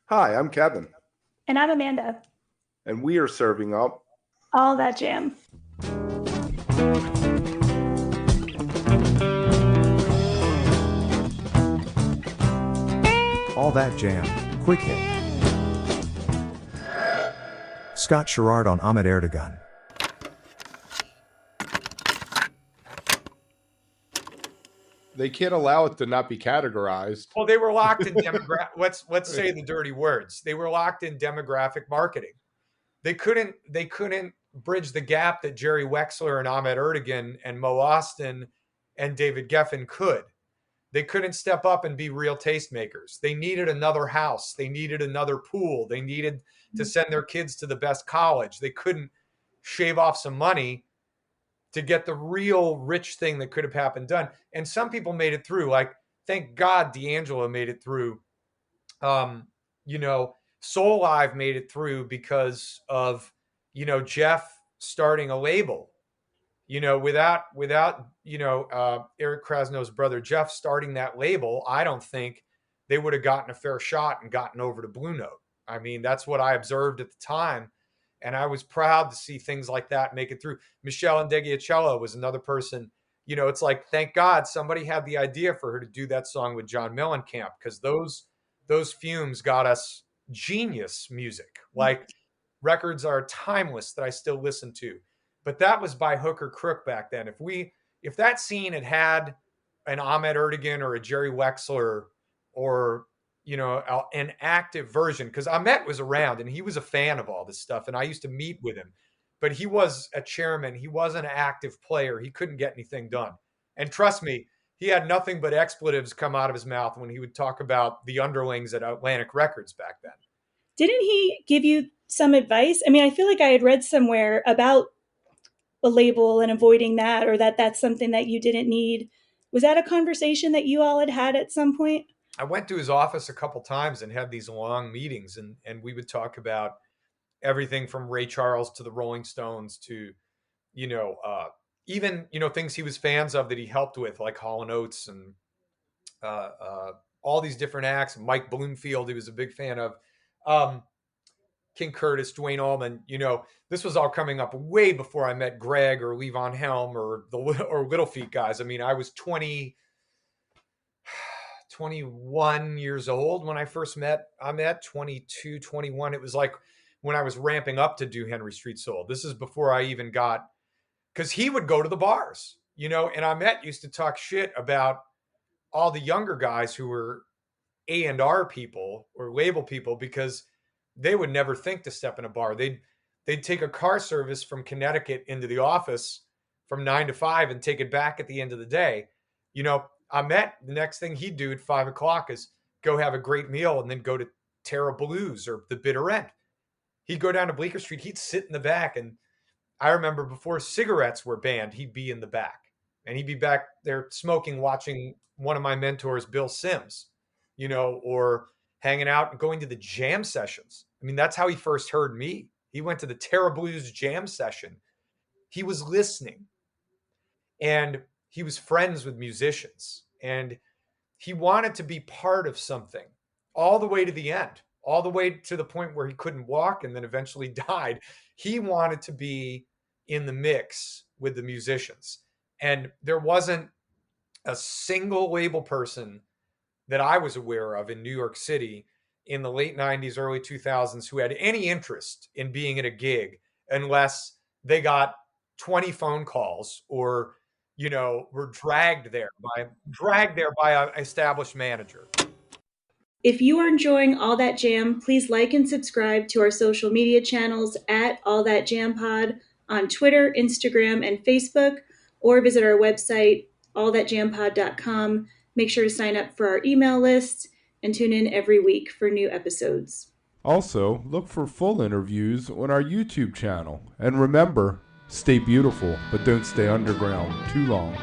Hi, I'm Kevin, And I'm Amanda. and we are serving up All that jam. All That Jam, Quick Hit. Scott Sharrard on Ahmet Ertegun. They can't allow it to not be categorized. Well, they were locked in demographic. Let's say the dirty words. They were locked in demographic marketing. They couldn't bridge the gap that Jerry Wexler and Ahmet Ertegun and Mo Austin and David Geffen could. They couldn't step up and be real tastemakers. They needed another house. They needed another pool. They needed to send their kids to the best college. They couldn't shave off some money to get the real rich thing that could have happened done. And some people made it through. Like, thank God D'Angelo made it through. Um, Soul Live made it through because of, Jeff starting a label. Without Eric Krasno's brother Jeff starting that label, I don't think they would have gotten a fair shot and gotten over to Blue Note. I mean, that's what I observed at the time. And I was proud to see things like that make it through. Michelle Ndegeocello was another person. It's like, thank God somebody had the idea for her to do that song with John Mellencamp, because those fumes got us genius music. Like, records are timeless that I still listen to. But that was by hook or crook back then. If that scene had an Ahmet Ertegun or a Jerry Wexler or an active version, because Ahmet was around and he was a fan of all this stuff, and I used to meet with him, but he was a chairman. He was an active player. He couldn't get anything done. And trust me, he had nothing but expletives come out of his mouth when he would talk about the underlings at Atlantic Records back then. Didn't he give you some advice? I mean, I feel like I had read somewhere about a label and avoiding that, or that's something that you didn't need. Was that a conversation that you all had at some point? I went to his office a couple times and had these long meetings, and we would talk about everything from Ray Charles to the Rolling Stones to, even, things he was fans of that he helped with, like Hall & Oates and all these different acts. Mike Bloomfield, he was a big fan of. King Curtis, Duane Allman, this was all coming up way before I met Greg or Levon Helm or Little Feat guys. I mean, I was 21 years old when I first met Ahmet, 22, 21. It was like when I was ramping up to do Henry Street Soul. This is before I even got, because he would go to the bars, and Ahmet used to talk shit about all the younger guys who were A&R people or label people, because they would never think to step in a bar. They'd take a car service from Connecticut into the office from 9 to 5 and take it back at the end of the day. Ahmet, the next thing he'd do at 5 o'clock is go have a great meal and then go to Terra Blues or the Bitter End. He'd go down to Bleecker Street. He'd sit in the back. And I remember before cigarettes were banned, he'd be in the back. And he'd be back there smoking, watching one of my mentors, Bill Sims, or hanging out and going to the jam sessions. I mean, that's how he first heard me. He went to the Terra Blues jam session. He was listening, and he was friends with musicians, and he wanted to be part of something all the way to the end, all the way to the point where he couldn't walk and then eventually died. He wanted to be in the mix with the musicians. And there wasn't a single label person that I was aware of in New York City in the late 90s, early 2000s who had any interest in being at a gig unless they got 20 phone calls or, were dragged there by an established manager. If you are enjoying All That Jam, please like and subscribe to our social media channels at All That Jam Pod on Twitter, Instagram, and Facebook, or visit our website, allthatjampod.com. Make sure to sign up for our email list and tune in every week for new episodes. Also, look for full interviews on our YouTube channel. And remember, stay beautiful, but don't stay underground too long.